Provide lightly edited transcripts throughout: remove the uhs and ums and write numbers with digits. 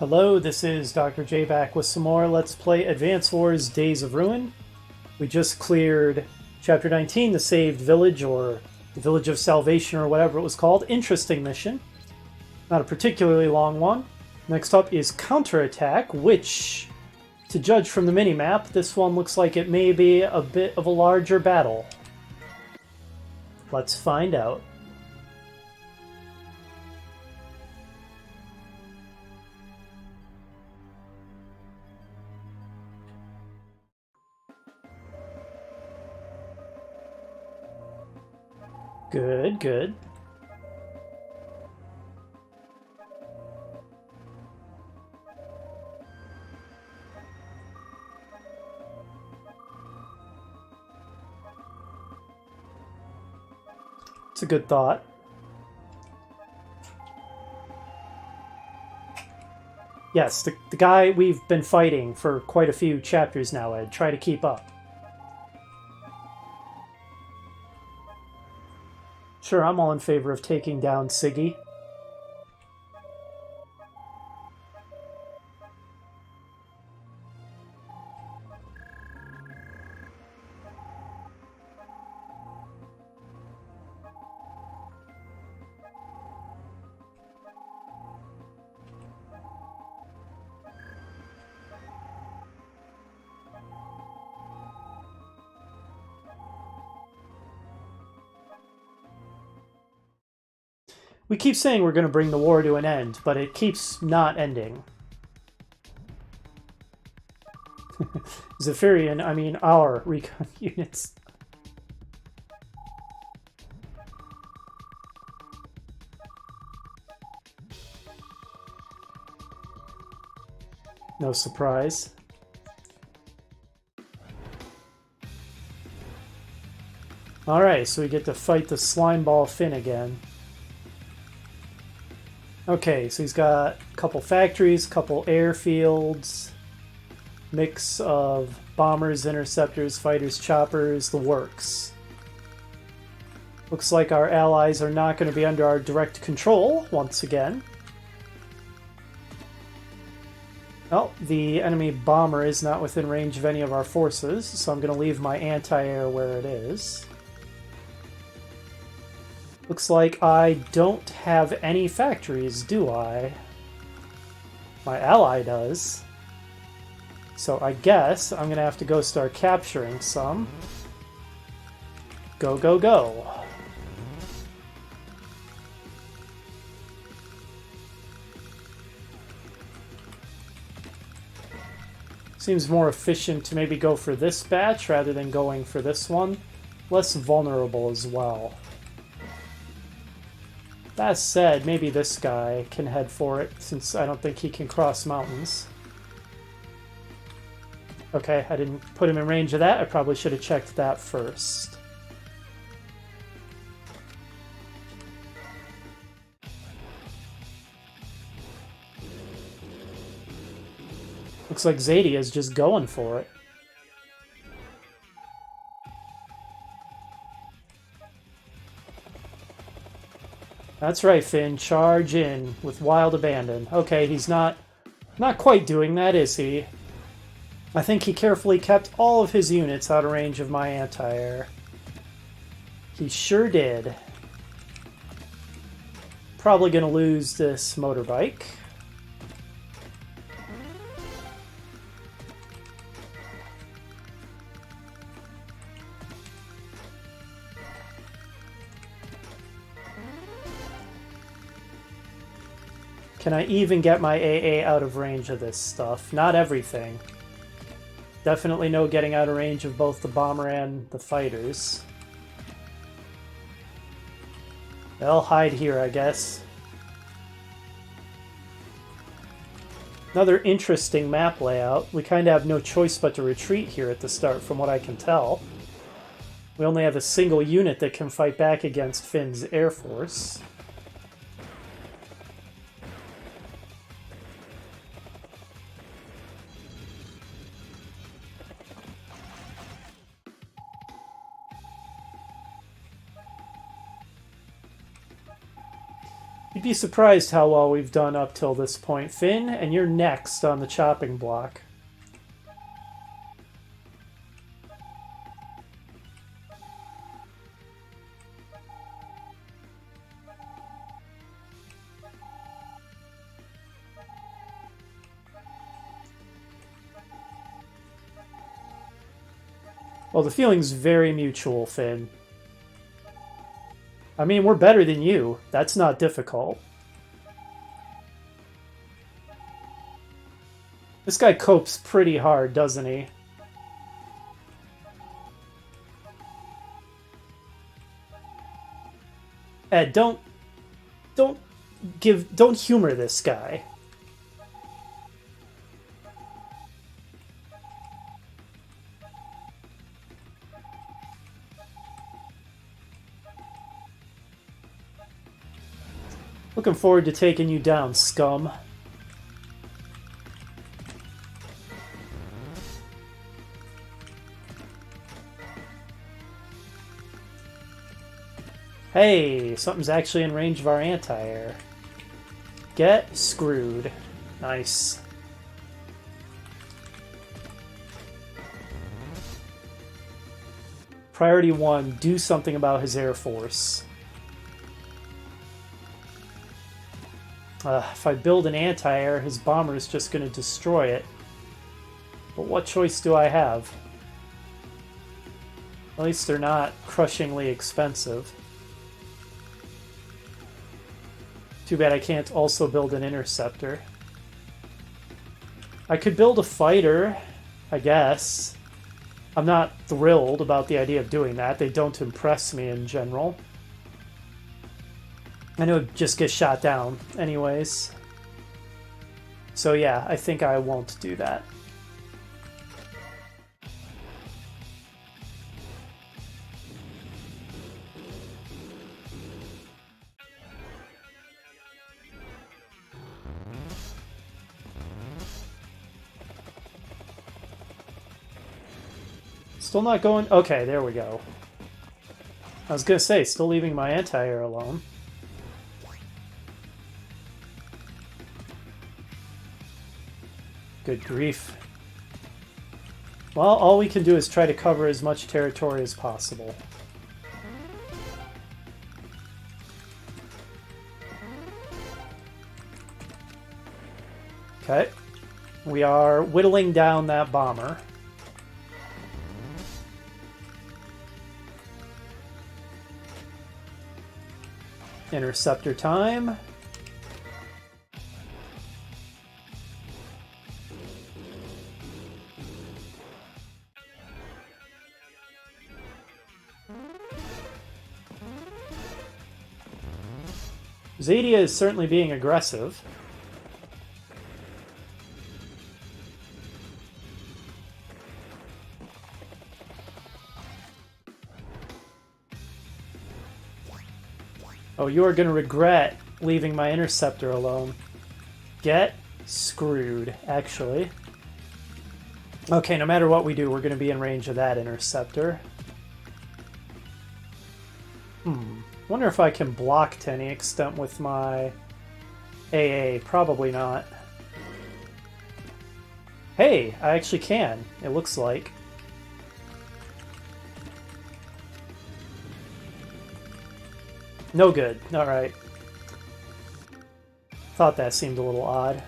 Hello, this is Dr. J back with some more Let's Play Advance Wars Days of Ruin. We just cleared Chapter 19, the Saved Village, or the Village of Salvation, or whatever it was called. Interesting mission. Not a particularly long one. Next up is Counterattack, which, to judge from the minimap, this one looks like it may be a bit of a larger battle. Let's find out. Good, good. It's a good thought. Yes, the guy we've been fighting for quite a few chapters now, Ed. Try to keep up. Sure, I'm all in favor of taking down Siggy. We keep saying we're going to bring the war to an end, but it keeps not ending. Zephyrian, I mean our recon units. No surprise. Alright, so we get to fight the Slimeball Finn again. Okay, so he's got a couple factories, a couple airfields, mix of bombers, interceptors, fighters, choppers, the works. Looks like our allies are not going to be under our direct control once again. Well, the enemy bomber is not within range of any of our forces, so I'm going to leave my anti-air where it is. Looks like I don't have any factories, do I? My ally does. So I guess I'm going to have to go start capturing some. Go, go, go. Seems more efficient to maybe go for this batch rather than going for this one. Less vulnerable as well. That said, maybe this guy can head for it, since I don't think he can cross mountains. Okay, I didn't put him in range of that. I probably should have checked that first. Looks like Zadie is just going for it. That's right, Finn. Charge in with wild abandon. Okay, he's not quite doing that, is he? I think he carefully kept all of his units out of range of my anti-air. He sure did. Probably going to lose this motorbike. Can I even get my AA out of range of this stuff? Not everything. Definitely no getting out of range of both the bomber and the fighters. They'll hide here, I guess. Another interesting map layout. We kind of have no choice but to retreat here at the start, from what I can tell. We only have a single unit that can fight back against Finn's Air Force. You'd be surprised how well we've done up till this point. Finn, and you're next on the chopping block. Well, the feeling's very mutual, Finn. I mean, we're better than you. That's not difficult. This guy copes pretty hard, doesn't he? Ed, don't humor this guy. Looking forward to taking you down, scum. Hey, something's actually in range of our anti-air. Get screwed. Nice. Priority 1, do something about his air force. If I build an anti-air, his bomber is just going to destroy it. But what choice do I have? At least they're not crushingly expensive. Too bad I can't also build an interceptor. I could build a fighter, I guess. I'm not thrilled about the idea of doing that. They don't impress me in general. I know it just gets shot down anyways. So yeah, I think I won't do that. Still not going... Okay, there we go. I was gonna say, still leaving my anti-air alone. Good grief. Well, all we can do is try to cover as much territory as possible. Okay. We are whittling down that bomber. Interceptor time. Zadia is certainly being aggressive. Oh, you are going to regret leaving my interceptor alone. Get screwed, actually. Okay, no matter what we do, we're going to be in range of that interceptor. Wonder if I can block to any extent with my AA. Probably not. Hey, I actually can, it looks like. No good. Alright. Thought that seemed a little odd.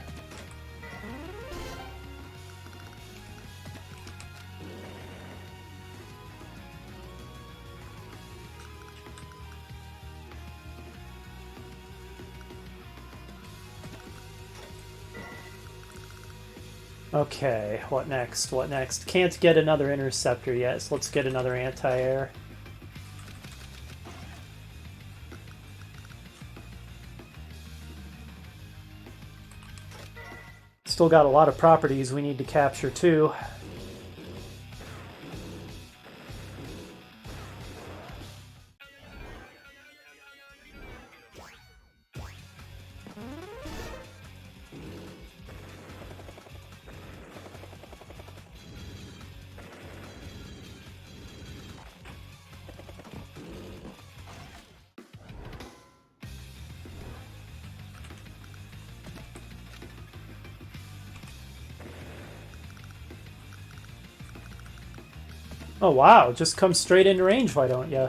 Okay, what next? What next? Can't get another interceptor yet, so let's get another anti-air. Still got a lot of properties we need to capture too. Oh wow, just come straight into range, why don't ya?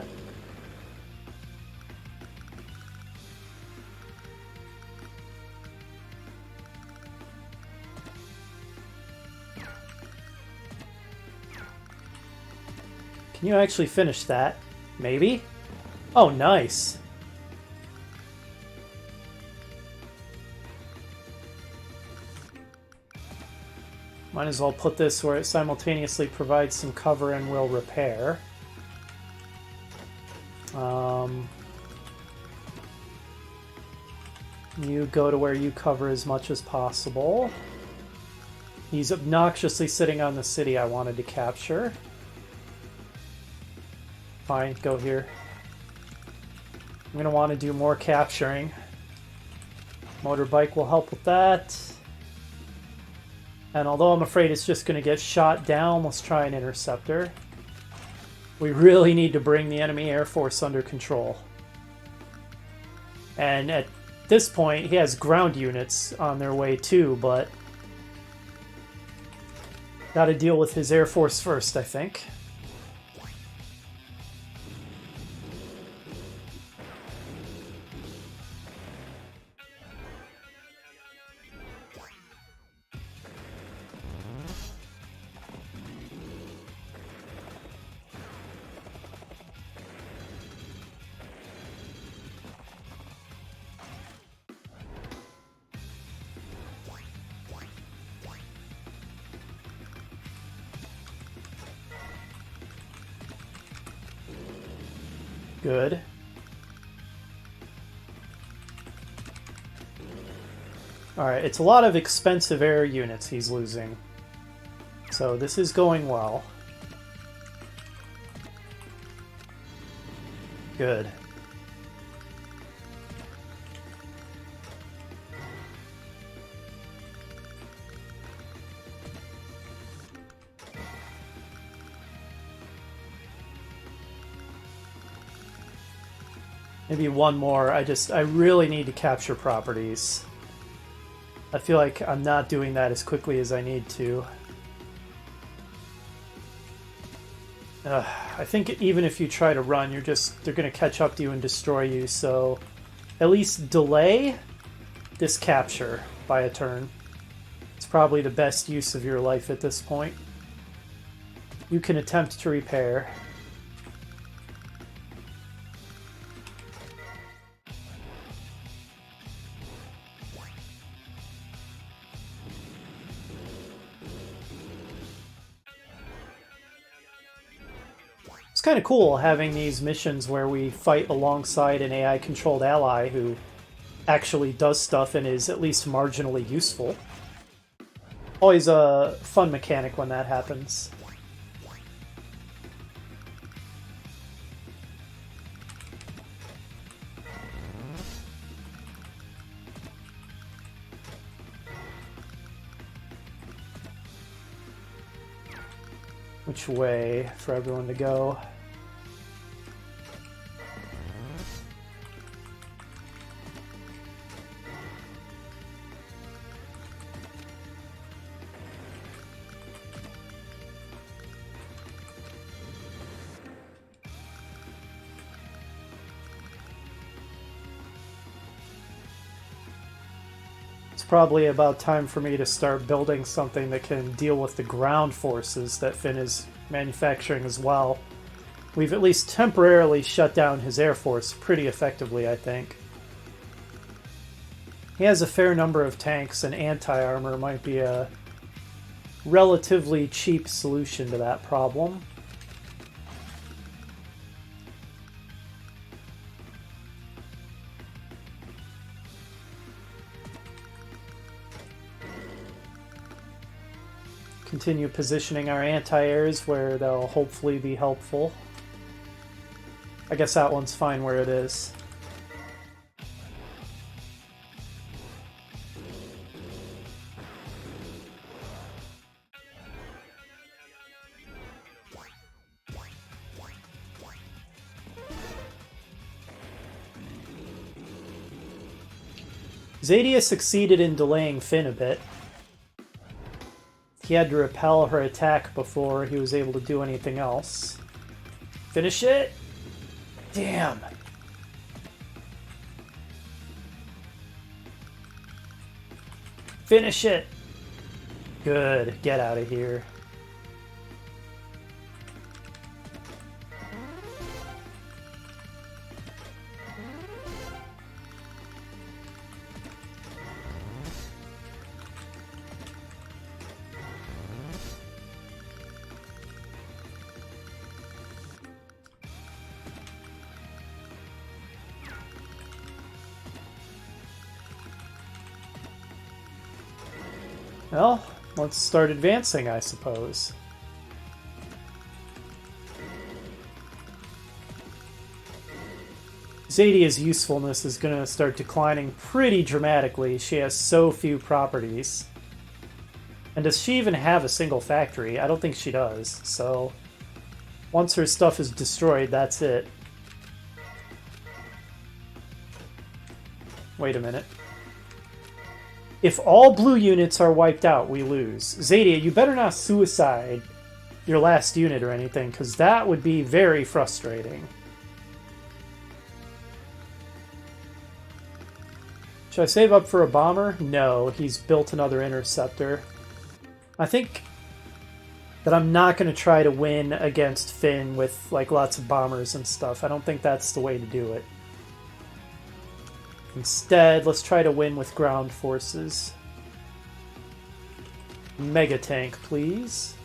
Can you actually finish that? Maybe? Oh, nice. Might as well put this where it simultaneously provides some cover and will repair. You go to where you cover as much as possible. He's obnoxiously sitting on the city I wanted to capture. Fine, go here. I'm going to want to do more capturing. Motorbike will help with that. And although I'm afraid it's just going to get shot down, let's try an interceptor. We really need to bring the enemy Air Force under control. And at this point, he has ground units on their way too, but got to deal with his Air Force first, I think. Good. Alright, it's a lot of expensive air units he's losing. So this is going well. Good. Maybe one more. I really need to capture properties. I feel like I'm not doing that as quickly as I need to. I think even if you try to run, they're going to catch up to you and destroy you, so at least delay this capture by a turn. It's probably the best use of your life at this point. You can attempt to repair. It's kind of cool having these missions where we fight alongside an AI-controlled ally who actually does stuff and is at least marginally useful. Always a fun mechanic when that happens. Which way for everyone to go? Probably about time for me to start building something that can deal with the ground forces that Finn is manufacturing as well. We've at least temporarily shut down his Air Force pretty effectively, I think. He has a fair number of tanks, and anti-armor might be a relatively cheap solution to that problem. Continue positioning our anti-airs where they'll hopefully be helpful. I guess that one's fine where it is. Zadia succeeded in delaying Finn a bit. He had to repel her attack before he was able to do anything else. Finish it? Damn. Finish it. Good. Get out of here. Well, let's start advancing, I suppose. Zadia's usefulness is going to start declining pretty dramatically. She has so few properties. And does she even have a single factory? I don't think she does. So, once her stuff is destroyed, that's it. Wait a minute. If all blue units are wiped out, we lose. Zadia, you better not suicide your last unit or anything, because that would be very frustrating. Should I save up for a bomber? No, he's built another interceptor. I think that I'm not going to try to win against Finn with like lots of bombers and stuff. I don't think that's the way to do it. Instead, let's try to win with ground forces. Mega tank, please.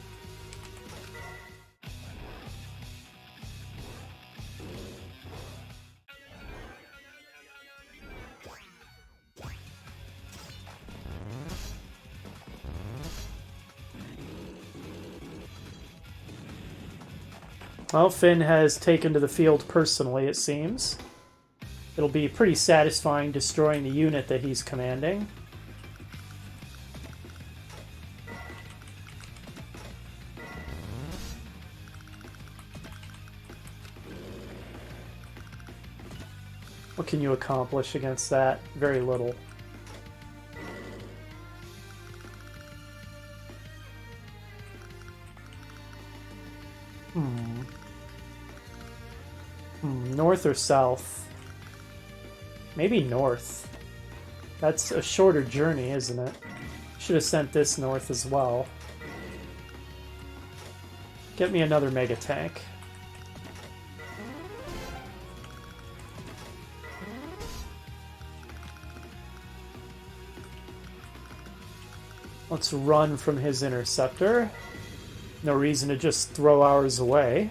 Well, Finn has taken to the field personally, it seems. It'll be pretty satisfying destroying the unit that he's commanding. What can you accomplish against that? Very little. North or south? Maybe north. That's a shorter journey, isn't it? Should have sent this north as well. Get me another mega tank. Let's run from his interceptor. No reason to just throw ours away.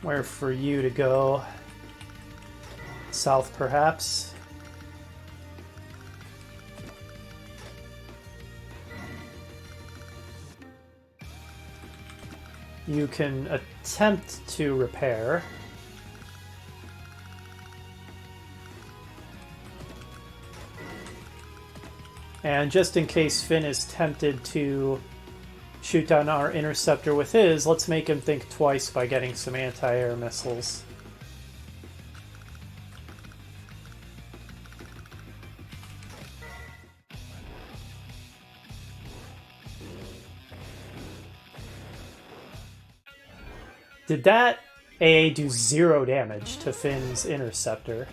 Where for you to go? South, perhaps? You can attempt to repair. And just in case Finn is tempted to shoot down our interceptor with his, let's make him think twice by getting some anti-air missiles. Did that AA do 0 damage to Finn's interceptor?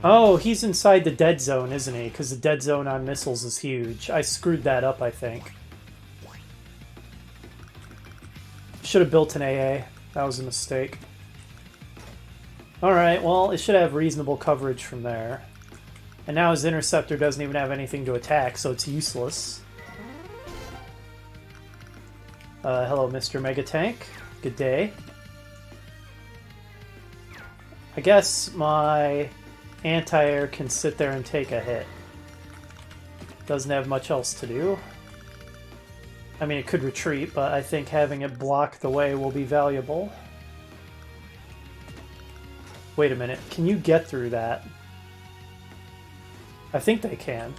Oh, he's inside the dead zone, isn't he? Because the dead zone on missiles is huge. I screwed that up, I think. Should have built an AA. That was a mistake. Alright, well, it should have reasonable coverage from there. And now his interceptor doesn't even have anything to attack, so it's useless. Hello, Mr. Megatank. Good day. I guess my anti-air can sit there and take a hit. Doesn't have much else to do. I mean, it could retreat, but I think having it block the way will be valuable. Wait a minute, can you get through that? I think they can.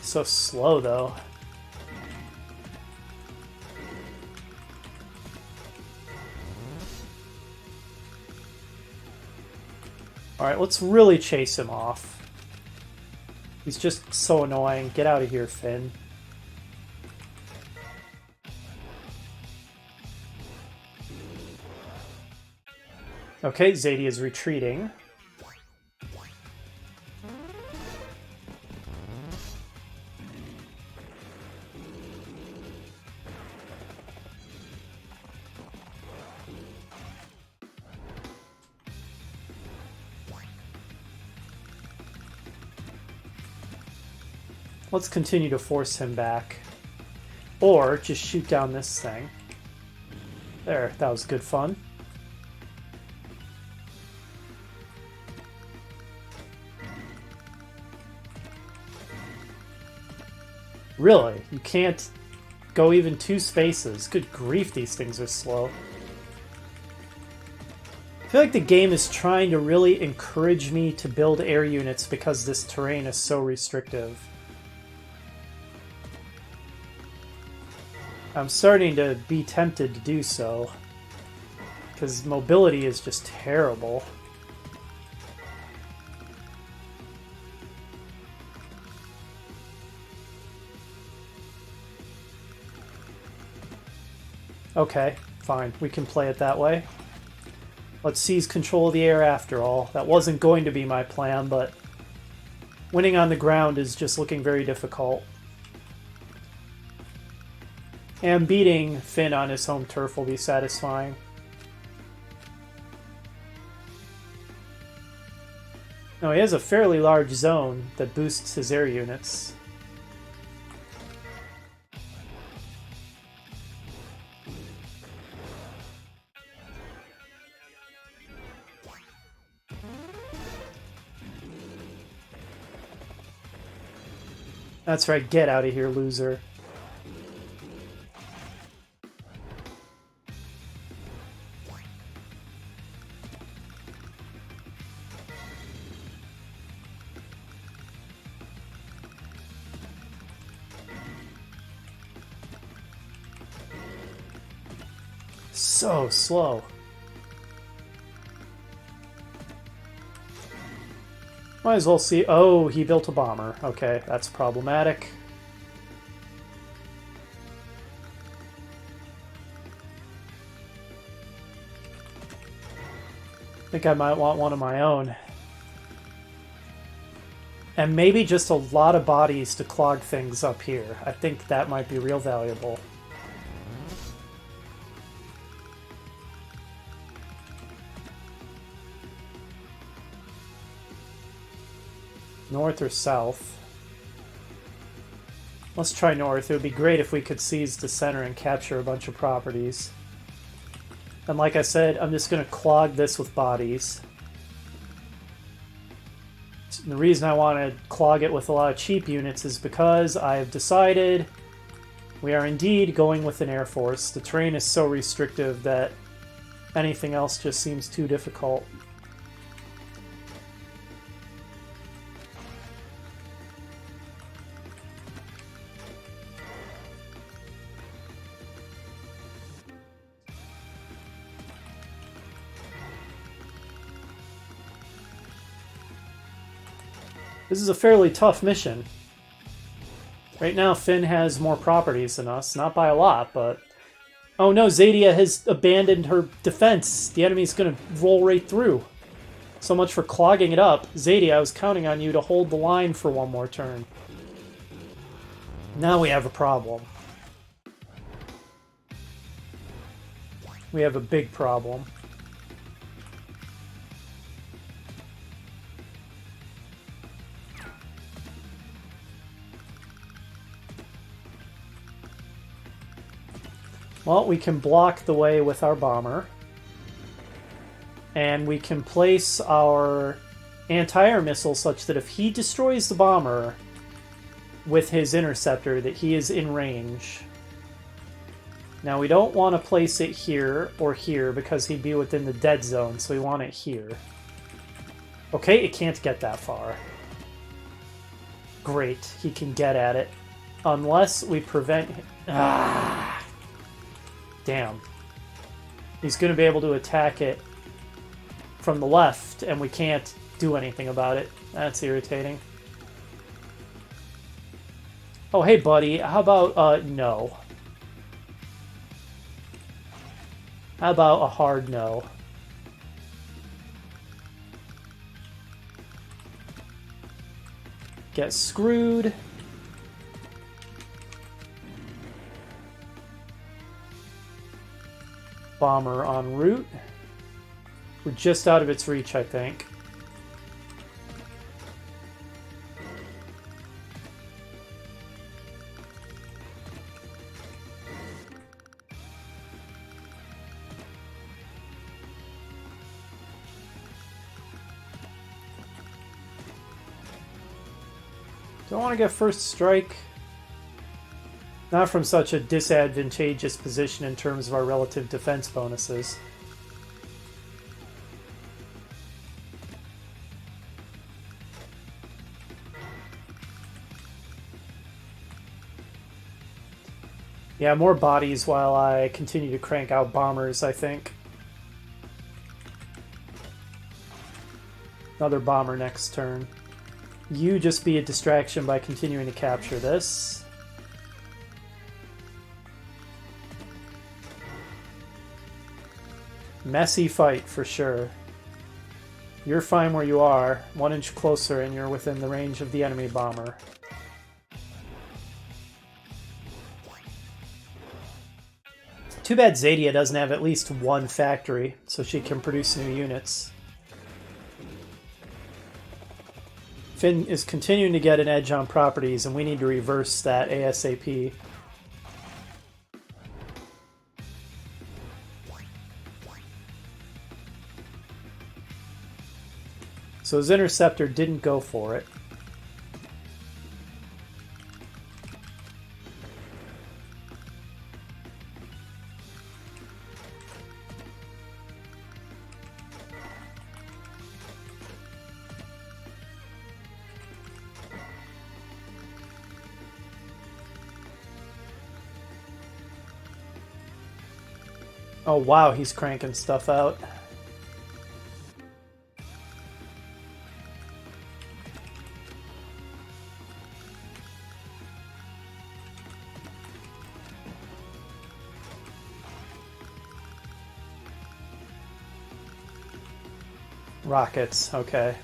So slow, though. Alright, let's really chase him off. He's just so annoying. Get out of here, Finn. Okay, Zadie is retreating. Let's continue to force him back. Or just shoot down this thing. There, that was good fun. Really? You can't go even 2 spaces. Good grief, these things are slow. I feel like the game is trying to really encourage me to build air units because this terrain is so restrictive. I'm starting to be tempted to do so, because mobility is just terrible. Okay, fine. We can play it that way. Let's seize control of the air after all. That wasn't going to be my plan, but winning on the ground is just looking very difficult. And beating Finn on his home turf will be satisfying. No, he has a fairly large zone that boosts his air units. That's right, get out of here, loser. So slow. Might as well see... Oh, he built a bomber. Okay, that's problematic. I think I might want one of my own. And maybe just a lot of bodies to clog things up here. I think that might be real valuable. North or south? Let's try north. It would be great if we could seize the center and capture a bunch of properties. And like I said, I'm just going to clog this with bodies. And the reason I want to clog it with a lot of cheap units is because I've decided we are indeed going with an air force. The terrain is so restrictive that anything else just seems too difficult. This is a fairly tough mission. Right now, Finn has more properties than us. Not by a lot, but... Oh no, Zadia has abandoned her defense. The enemy's gonna roll right through. So much for clogging it up. Zadia, I was counting on you to hold the line for one more turn. Now we have a problem. We have a big problem. Well, we can block the way with our bomber. And we can place our anti-air missile such that if he destroys the bomber with his interceptor, that he is in range. Now, we don't want to place it here or here because he'd be within the dead zone, so we want it here. Okay, it can't get that far. Great, he can get at it. Unless we prevent him. Ah! Damn. He's going to be able to attack it from the left, and we can't do anything about it. That's irritating. Oh, hey, buddy. How about, no? How about a hard no? Get screwed. Bomber en route. We're just out of its reach, I think. Don't want to get first strike. Not from such a disadvantageous position in terms of our relative defense bonuses. Yeah, more bodies while I continue to crank out bombers, I think. Another bomber next turn. You just be a distraction by continuing to capture this. Messy fight, for sure. You're fine where you are. 1 inch closer and you're within the range of the enemy bomber. Too bad Zadia doesn't have at least one factory, so she can produce new units. Finn is continuing to get an edge on properties, and we need to reverse that ASAP. So his interceptor didn't go for it. Oh wow, he's cranking stuff out. Rockets, okay.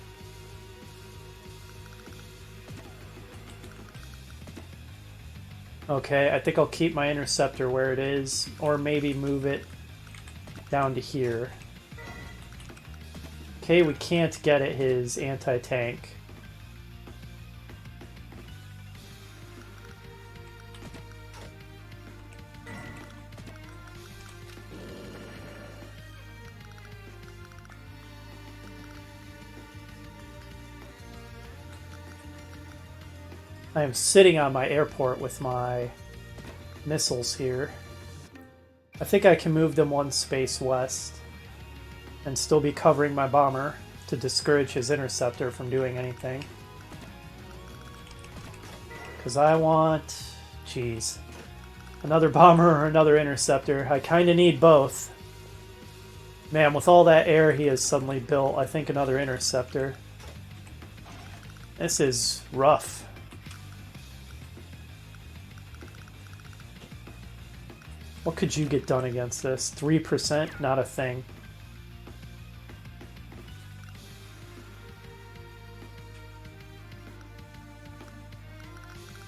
Okay, I think I'll keep my interceptor where it is, or maybe move it down to here. Okay, we can't get at his anti-tank. I am sitting on my airport with my missiles here. I think I can move them one space west and still be covering my bomber to discourage his interceptor from doing anything. Because I want... Jeez. Another bomber or another interceptor. I kind of need both. Man, with all that air he has suddenly built, I think another interceptor. This is rough. What could you get done against this? 3%? Not a thing.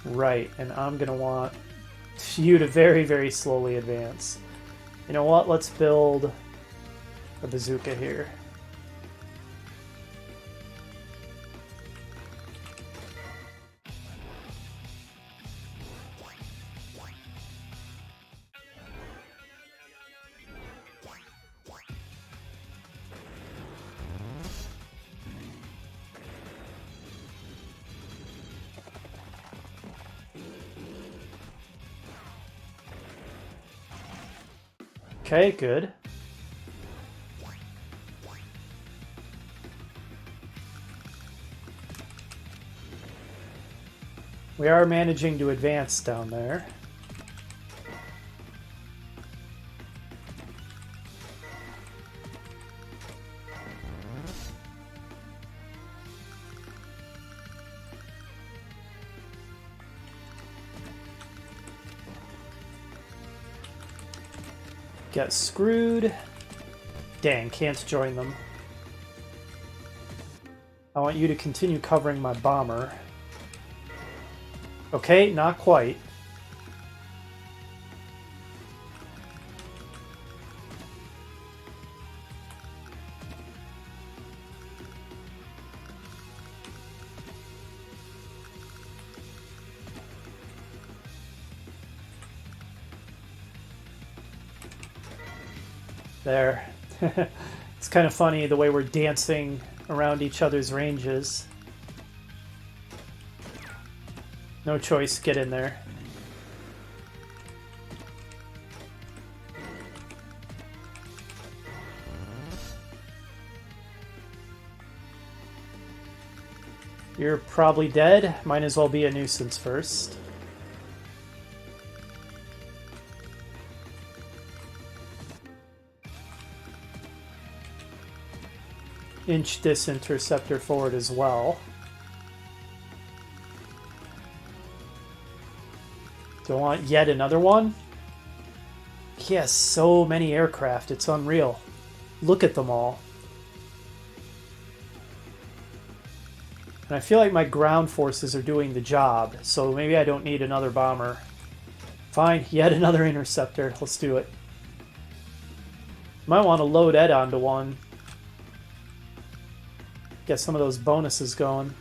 Right, and I'm going to want you to very, very slowly advance. You know what? Let's build a bazooka here. Okay, good. We are managing to advance down there. Get screwed. Dang, can't join them. I want you to continue covering my bomber. Okay, not quite. There. It's kind of funny the way we're dancing around each other's ranges. No choice, get in there. You're probably dead. Might as well be a nuisance first. Inch this interceptor forward as well. Do I want yet another one? He has so many aircraft, it's unreal. Look at them all. And I feel like my ground forces are doing the job, so maybe I don't need another bomber. Fine, yet another interceptor. Let's do it. Might want to load Ed onto one. Get some of those bonuses going.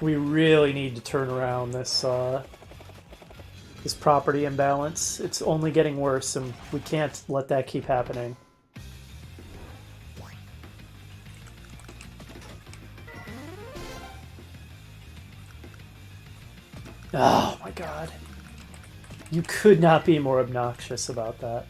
We really need to turn around this this property imbalance. It's only getting worse, and we can't let that keep happening. Oh my god. You could not be more obnoxious about that.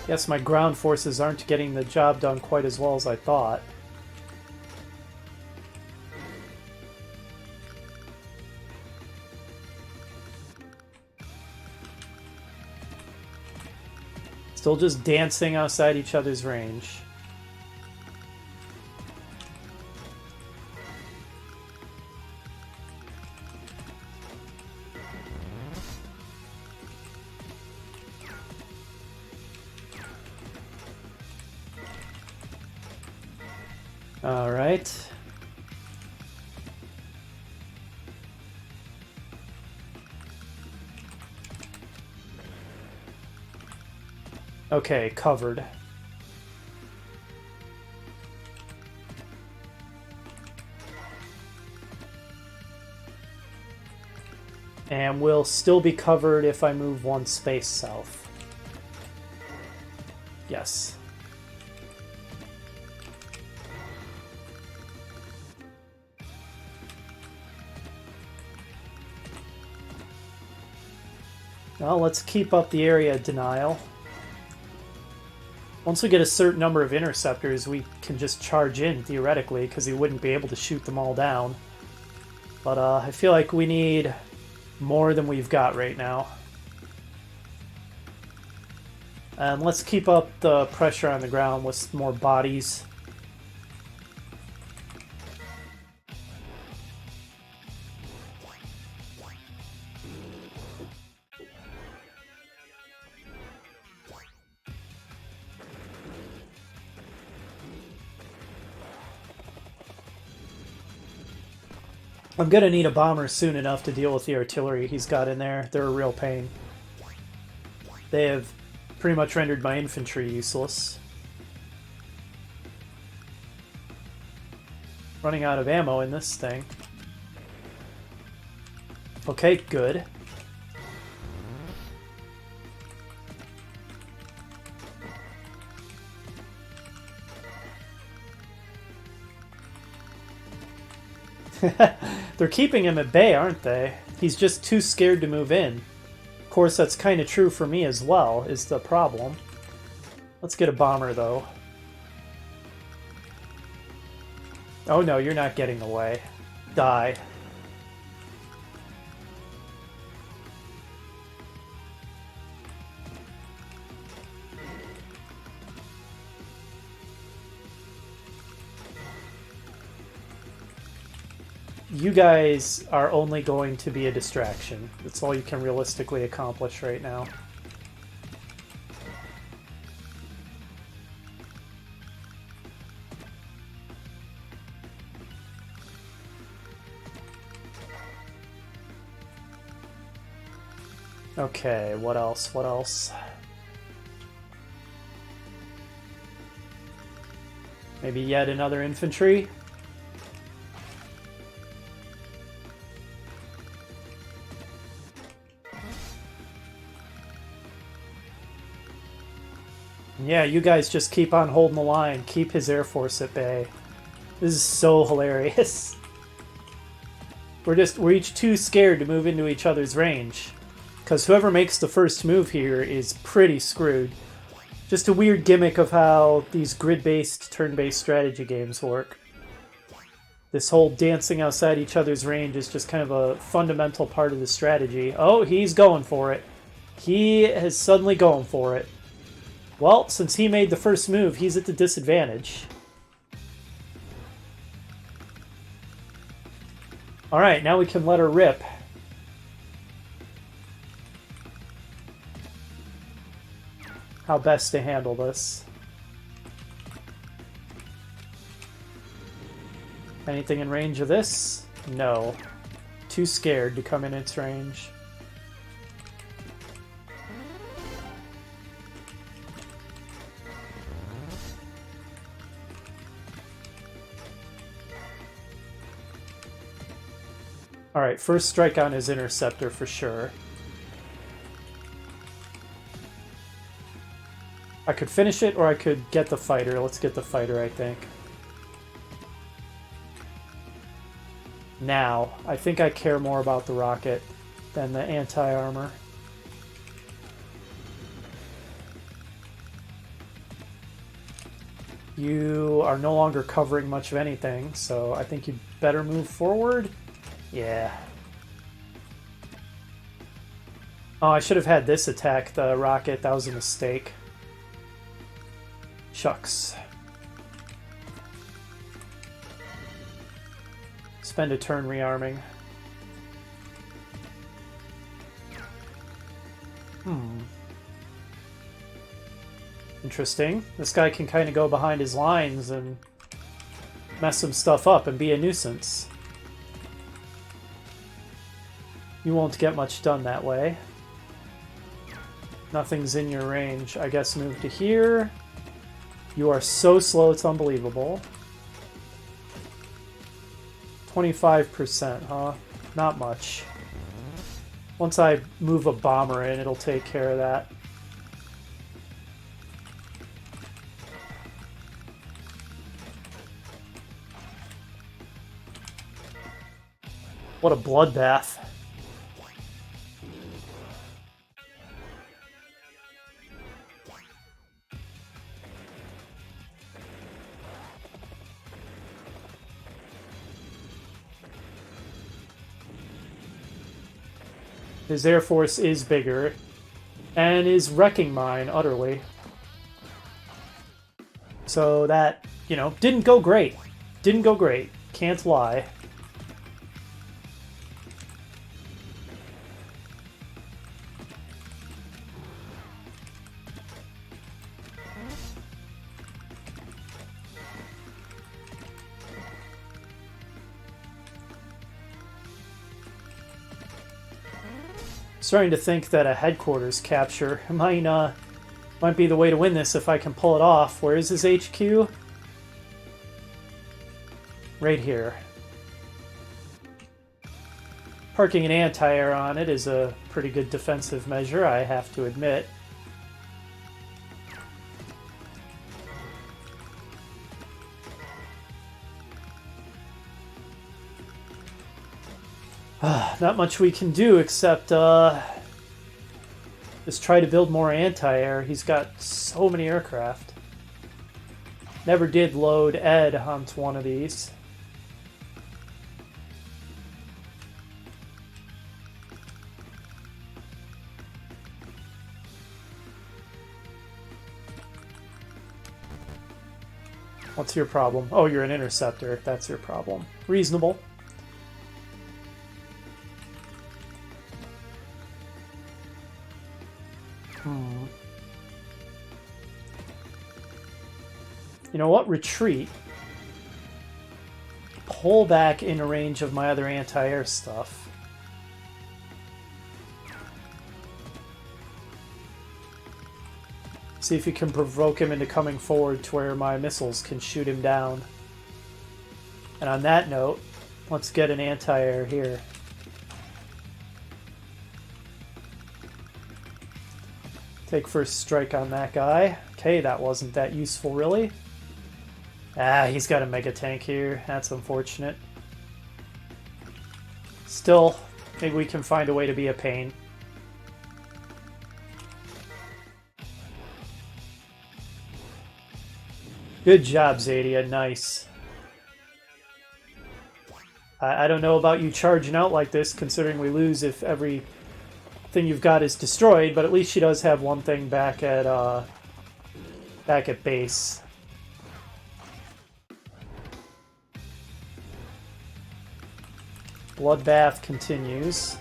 Yes, my ground forces aren't getting the job done quite as well as I thought. Still just dancing outside each other's range. All right. Okay, covered. And we'll still be covered if I move one space south. Yes. Well, let's keep up the area denial. Once we get a certain number of interceptors, we can just charge in, theoretically, because he wouldn't be able to shoot them all down. But I feel like we need more than we've got right now. And let's keep up the pressure on the ground with more bodies. I'm gonna need a bomber soon enough to deal with the artillery he's got in there. They're a real pain. They have pretty much rendered my infantry useless. Running out of ammo in this thing. Okay, good. They're keeping him at bay, aren't they? He's just too scared to move in. Of course, that's kind of true for me as well, is the problem. Let's get a bomber, though. Oh no, you're not getting away. Die. You guys are only going to be a distraction. That's all you can realistically accomplish right now. Okay, what else? What else? Maybe yet another infantry? Yeah, you guys just keep on holding the line. Keep his Air Force at bay. This is so hilarious. We're each too scared to move into each other's range. Because whoever makes the first move here is pretty screwed. Just a weird gimmick of how these grid-based, turn-based strategy games work. This whole dancing outside each other's range is just kind of a fundamental part of the strategy. Oh, he's going for it. He is suddenly going for it. Well, since he made the first move, he's at the disadvantage. Alright, now we can let her rip. How best to handle this. Anything in range of this? No. Too scared to come in its range. Alright, first strike on his interceptor for sure. I could finish it or I could get the fighter. Let's get the fighter, I think. Now, I think I care more about the rocket than the anti-armor. You are no longer covering much of anything, so I think you'd better move forward. Yeah. Oh, I should have had this attack the rocket. That was a mistake. Shucks. Spend a turn rearming. Interesting. This guy can kind of go behind his lines and mess some stuff up and be a nuisance. You won't get much done that way. Nothing's in your range. I guess move to here. You are so slow, it's unbelievable. 25%, huh? Not much. Once I move a bomber in, it'll take care of that. What a bloodbath. His Air Force is bigger, and is wrecking mine utterly. So that, you know, didn't go great. Didn't go great. Can't lie. Starting to think that a headquarters capture might be the way to win this if I can pull it off. Where is his HQ? right here. Parking an anti-air on it is a pretty good defensive measure, I have to admit. Not much we can do except just try to build more anti-air. He's got so many aircraft. Never did load Ed onto one of these. What's your problem? Oh, you're an interceptor. That's your problem. Reasonable. You know what? Retreat. Pull back into range of my other anti-air stuff. See if you can provoke him into coming forward to where my missiles can shoot him down. And on that note, let's get an anti-air here. Take first strike on that guy. Okay, that wasn't that useful, really. Ah, he's got a mega tank here. That's unfortunate. Still, maybe we can find a way to be a pain. Good job, Zadia. Nice. I don't know about you charging out like this, considering we lose if everything you've got is destroyed, but at least she does have one thing back at base. Bloodbath continues.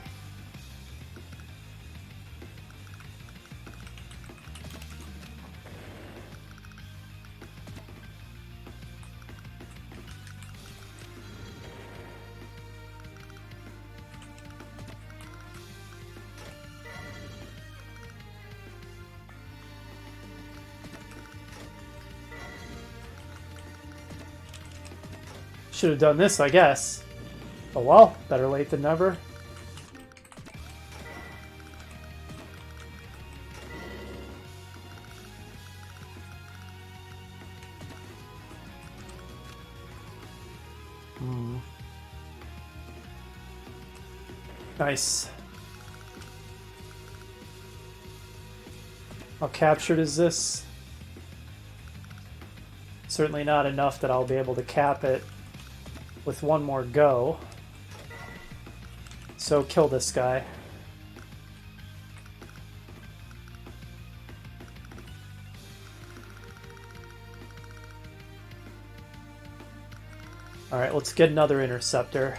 Should have done this, I guess. Oh well, better late than never. Nice. How captured is this? Certainly not enough that I'll be able to cap it with one more go. So kill this guy. Alright, let's get another interceptor.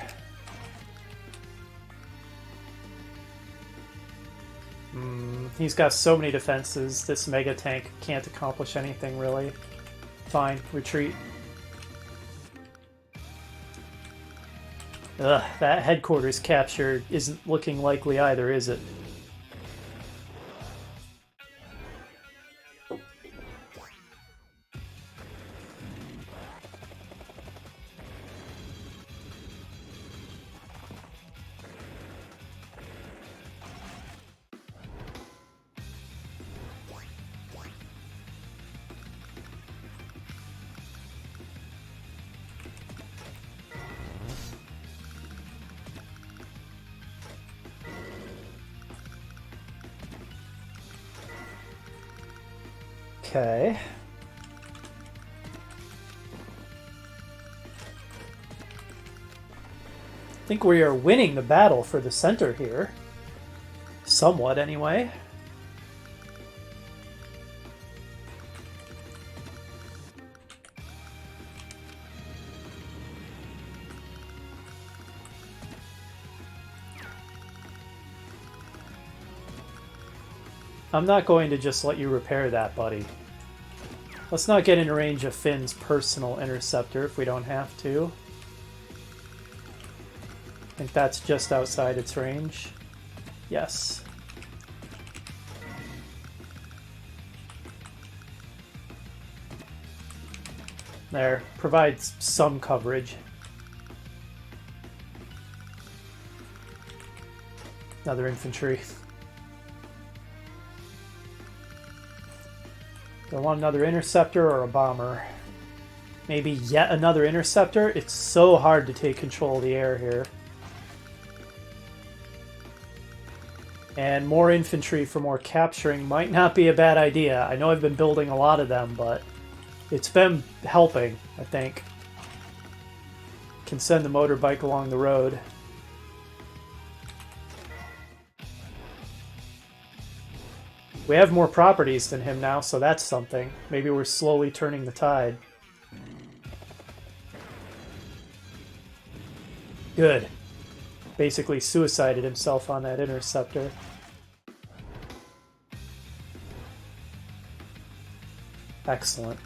He's got so many defenses, this mega tank can't accomplish anything really. Fine, retreat. Ugh, that headquarters capture isn't looking likely either, is it? Okay. I think we are winning the battle for the center here. Somewhat, anyway. I'm not going to just let you repair that, buddy. Let's not get into range of Finn's personal interceptor if we don't have to. I think that's just outside its range. Yes. There. Provides some coverage. Another infantry. Do I want another interceptor or a bomber? Maybe yet another interceptor? It's so hard to take control of the air here. And more infantry for more capturing might not be a bad idea. I know I've been building a lot of them, but it's been helping, I think. Can send the motorbike along the road. We have more properties than him now, so that's something. Maybe we're slowly turning the tide. Good. Basically suicided himself on that interceptor. Excellent.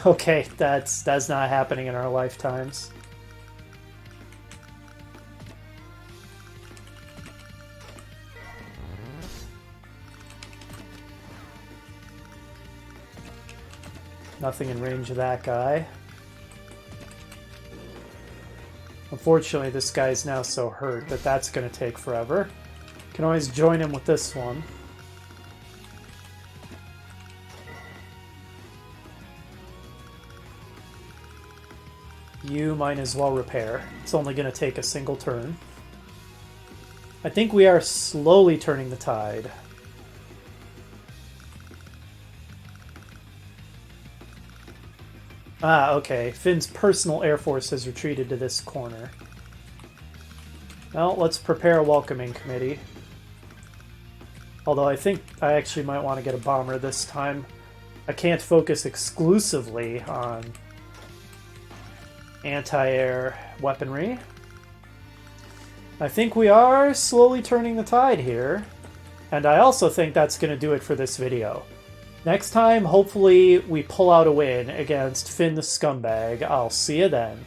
Okay, that's not happening in our lifetimes. Nothing in range of that guy. Unfortunately, this guy's now so hurt that that's going to take forever. Can always join him with this one. You might as well repair. It's only going to take a single turn. I think we are slowly turning the tide. Ah, okay. Finn's personal air force has retreated to this corner. Well, let's prepare a welcoming committee. Although I think I actually might want to get a bomber this time. I can't focus exclusively on anti-air weaponry. I think we are slowly turning the tide here. And I also think that's going to do it for this video. Next time, hopefully, we pull out a win against Finn the Scumbag. I'll see you then.